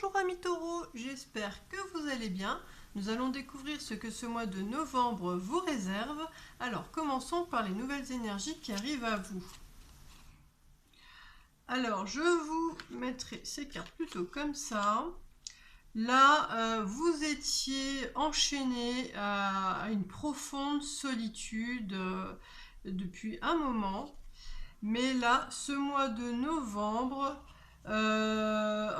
Bonjour amis taureaux, j'espère que vous allez bien. Nous allons découvrir ce que ce mois de novembre vous réserve. Alors commençons par les nouvelles énergies qui arrivent à vous. Alors je vous mettrai ces cartes plutôt comme ça. Là, vous étiez enchaîné à une profonde solitude depuis un moment. Mais là, ce mois de novembre,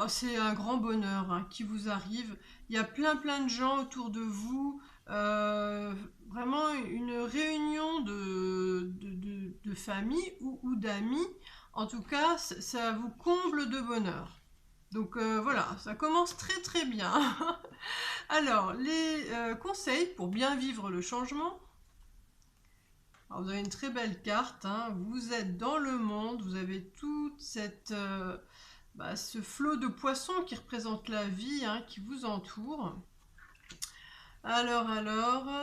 c'est un grand bonheur qui vous arrive. Il y a plein de gens autour de vous. Vraiment une réunion de famille ou d'amis. En tout cas, ça vous comble de bonheur. Donc voilà, ça commence très bien. Alors, les conseils pour bien vivre le changement. Alors, vous avez une très belle carte, vous êtes dans le monde, vous avez toute ce flot de poissons qui représente la vie qui vous entoure. Alors,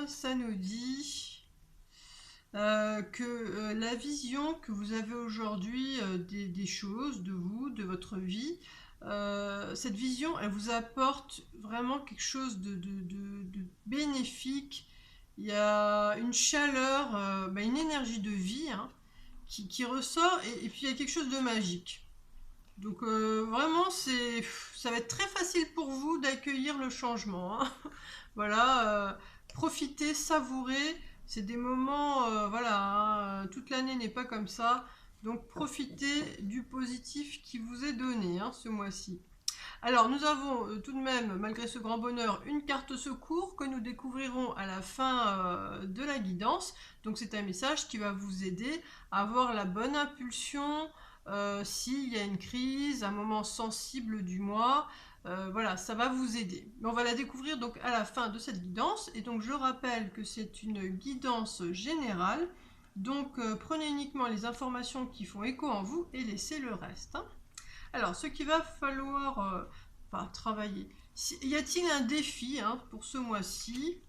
ça nous dit que la vision que vous avez aujourd'hui des choses, de vous, de votre vie, cette vision, elle vous apporte vraiment quelque chose de bénéfique. Il y a une chaleur, une énergie de vie qui ressort et puis il y a quelque chose de magique. Donc vraiment, ça va être très facile pour vous d'accueillir le changement. Voilà, profitez, savourez. C'est des moments, toute l'année n'est pas comme ça. Donc profitez du positif qui vous est donné ce mois-ci. Alors nous avons tout de même, malgré ce grand bonheur, une carte secours que nous découvrirons à la fin de la guidance. Donc c'est un message qui va vous aider à avoir la bonne impulsion s'il y a une crise, un moment sensible du mois. Voilà, ça va vous aider. Mais on va la découvrir donc à la fin de cette guidance. Et donc je rappelle que c'est une guidance générale. Donc prenez uniquement les informations qui font écho en vous et laissez le reste. Alors, ce qu'il va falloir travailler. Y a-t-il un défi pour ce mois-ci?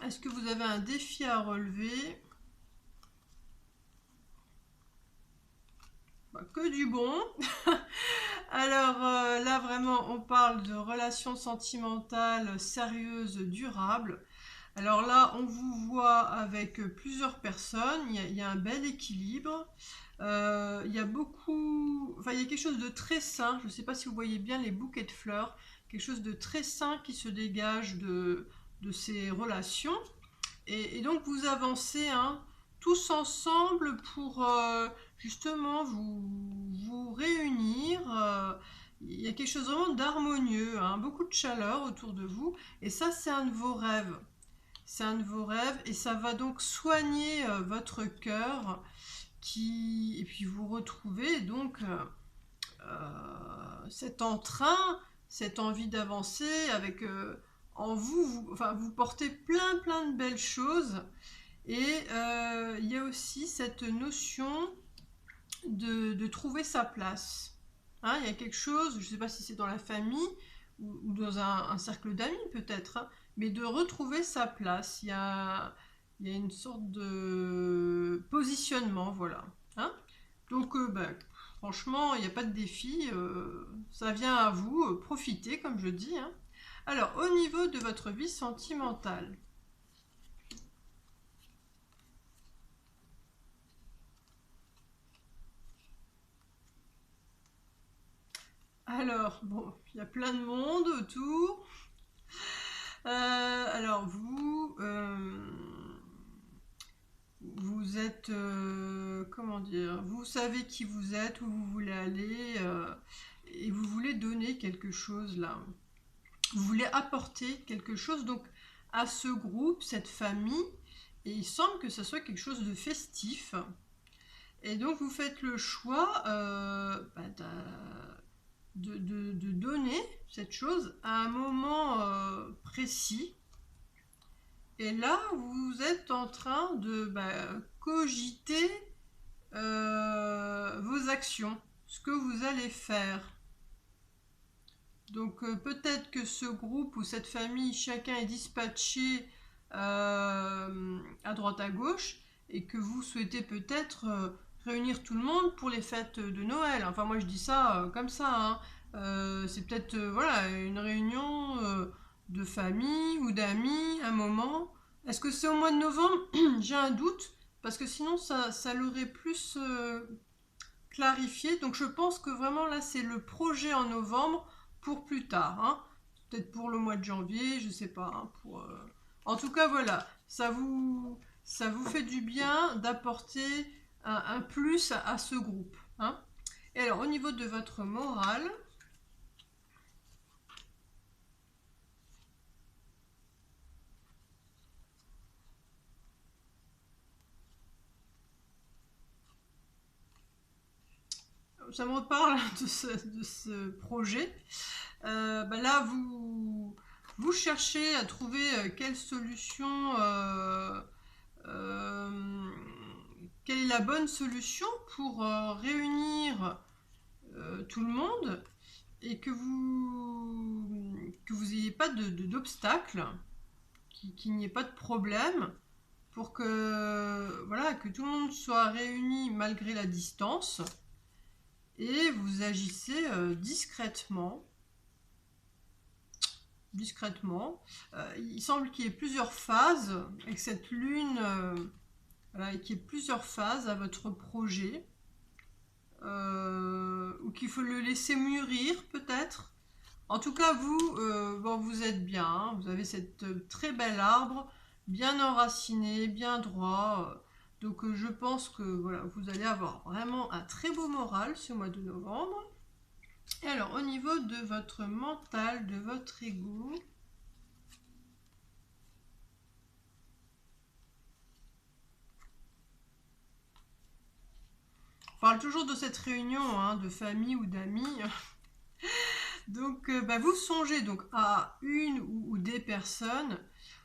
Est-ce que vous avez un défi à relever? Que du bon. Alors là, vraiment, on parle de relations sentimentales sérieuses, durables. Alors là, on vous voit avec plusieurs personnes, il y a un bel équilibre. Il y a il y a quelque chose de très sain. Je ne sais pas si vous voyez bien les bouquets de fleurs. Quelque chose de très sain qui se dégage de ces relations. Et donc vous avancez tous ensemble pour justement vous réunir. Il y a quelque chose vraiment d'harmonieux, beaucoup de chaleur autour de vous. Et ça, c'est un de vos rêves. C'est un de vos rêves et ça va donc soigner votre cœur et puis vous retrouvez donc cet entrain, cette envie d'avancer avec en vous portez plein de belles choses et il y a aussi cette notion de trouver sa place. Il y a quelque chose, je ne sais pas si c'est dans la famille ou dans un cercle d'amis peut-être, mais de retrouver sa place. Il y a une sorte de positionnement, voilà. Donc, franchement, il n'y a pas de défi, ça vient à vous, profitez, comme je dis. Alors, au niveau de votre vie sentimentale, alors, bon, il y a plein de monde autour. Alors, vous êtes, comment dire, vous savez qui vous êtes, où vous voulez aller, et vous voulez donner quelque chose là. Vous voulez apporter quelque chose donc à ce groupe, cette famille, et il semble que ce soit quelque chose de festif. Et donc vous faites le choix de donner cette chose à un moment précis. Et là, vous êtes en train de cogiter vos actions, ce que vous allez faire. Donc peut-être que ce groupe ou cette famille, chacun est dispatché à droite à gauche et que vous souhaitez peut-être réunir tout le monde pour les fêtes de Noël. Enfin moi je dis ça comme ça. C'est peut-être voilà, une réunion de famille ou d'amis, un moment. Est-ce que c'est au mois de novembre? J'ai un doute, parce que sinon ça l'aurait plus clarifié. Donc je pense que vraiment là c'est le projet en novembre pour plus tard, hein. Peut-être pour le mois de janvier, je sais pas, hein, En tout cas voilà, ça vous fait du bien d'apporter un plus à ce groupe, hein. Et alors au niveau de votre morale, ça me reparle de ce projet. Là, vous cherchez à trouver quelle solution, euh, quelle est la bonne solution pour réunir tout le monde et que vous ayez pas d'obstacles, qu'il n'y ait pas de problème pour que, voilà, que tout le monde soit réuni malgré la distance et vous agissez discrètement. Il semble qu'il y ait plusieurs phases avec cette lune, voilà, et qu'il y ait plusieurs phases à votre projet, ou qu'il faut le laisser mûrir peut-être. En tout cas, bon, vous êtes bien, hein, vous avez cette très bel arbre, bien enraciné, bien droit. Donc je pense que voilà, vous allez avoir vraiment un très beau moral ce mois de novembre. Et alors, au niveau de votre mental, de votre ego, on parle toujours de cette réunion, hein, de famille ou d'amis. Donc, vous songez donc à une ou des personnes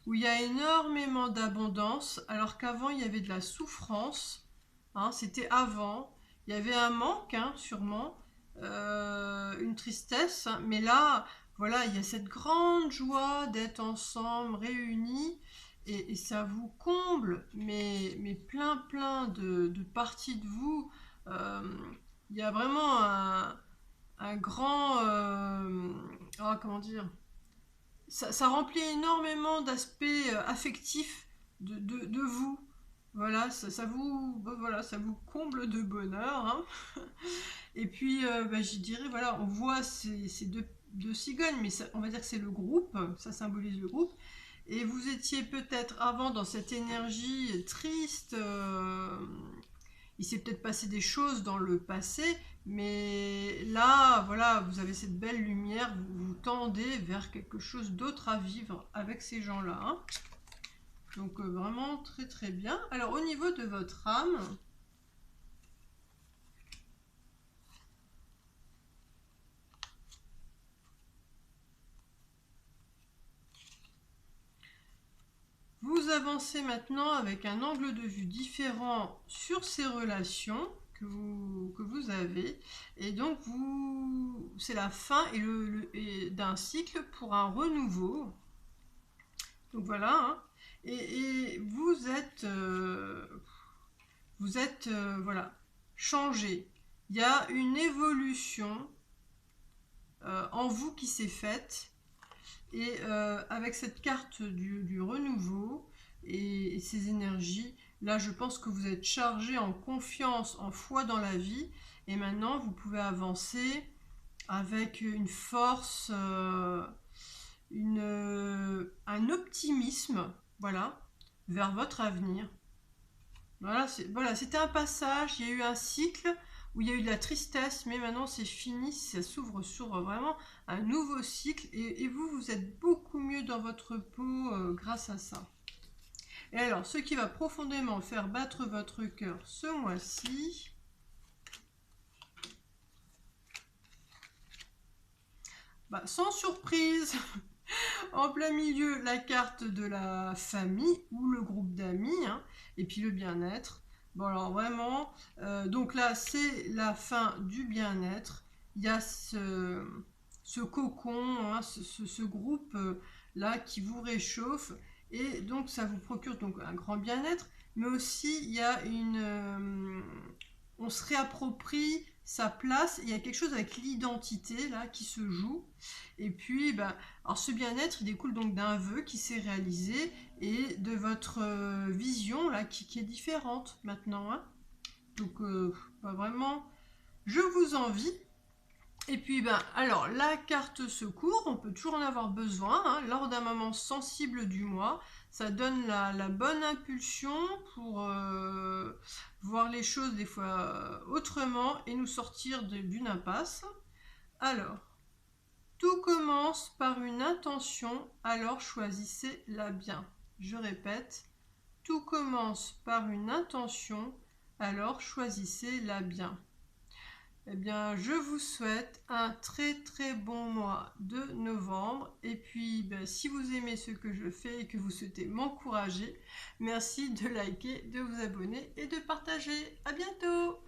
où il y a énormément d'abondance, alors qu'avant il y avait de la souffrance, hein, c'était avant. Il y avait un manque, hein, sûrement, une tristesse, hein, mais là, voilà, il y a cette grande joie d'être ensemble, réunis, et ça vous comble, mais plein de parties de vous. Euh, il y a vraiment un grand... comment dire? Ça remplit énormément d'aspects affectifs de vous. Voilà, voilà, ça vous comble de bonheur, hein. Et puis, je dirais, voilà, on voit ces deux cigognes, mais on va dire que c'est le groupe, ça symbolise le groupe. Et vous étiez peut-être avant dans cette énergie triste, il s'est peut-être passé des choses dans le passé, mais là, voilà, vous avez cette belle lumière, vous tendez vers quelque chose d'autre à vivre avec ces gens-là, hein. Donc vraiment très très bien. Alors au niveau de votre âme, vous avancez maintenant avec un angle de vue différent sur ces relations que vous avez. Et donc, c'est la fin d'un cycle pour un renouveau. Donc voilà, hein. Et vous êtes voilà, changé. Il y a une évolution en vous qui s'est faite. Et avec cette carte du renouveau et ces énergies, là je pense que vous êtes chargé en confiance, en foi dans la vie. Et maintenant vous pouvez avancer avec une force, un optimisme, voilà, vers votre avenir. Voilà, c'était un passage, il y a eu un cycle où il y a eu de la tristesse, mais maintenant c'est fini, ça s'ouvre sur vraiment un nouveau cycle et vous êtes beaucoup mieux dans votre peau grâce à ça. Et alors, ce qui va profondément faire battre votre cœur ce mois-ci, sans surprise, en plein milieu, la carte de la famille ou le groupe d'amis, hein, et puis le bien-être. Bon, alors vraiment, donc là, c'est la fin du bien-être. Il y a ce cocon, hein, ce groupe là qui vous réchauffe, et donc ça vous procure donc un grand bien-être, mais aussi il y a on se réapproprie sa place, il y a quelque chose avec l'identité là qui se joue. Et puis, alors ce bien-être, il découle donc d'un vœu qui s'est réalisé et de votre vision là qui est différente maintenant, hein. Donc, vraiment, je vous envie. Et puis, alors, la carte secours, on peut toujours en avoir besoin, hein, lors d'un moment sensible du mois. Ça donne la bonne impulsion pour voir les choses des fois autrement et nous sortir d'une impasse. Alors, tout commence par une intention, alors choisissez-la bien. Je répète, tout commence par une intention, alors choisissez-la bien. Eh bien, je vous souhaite un très très bon mois de novembre. Et puis, si vous aimez ce que je fais et que vous souhaitez m'encourager, merci de liker, de vous abonner et de partager. À bientôt!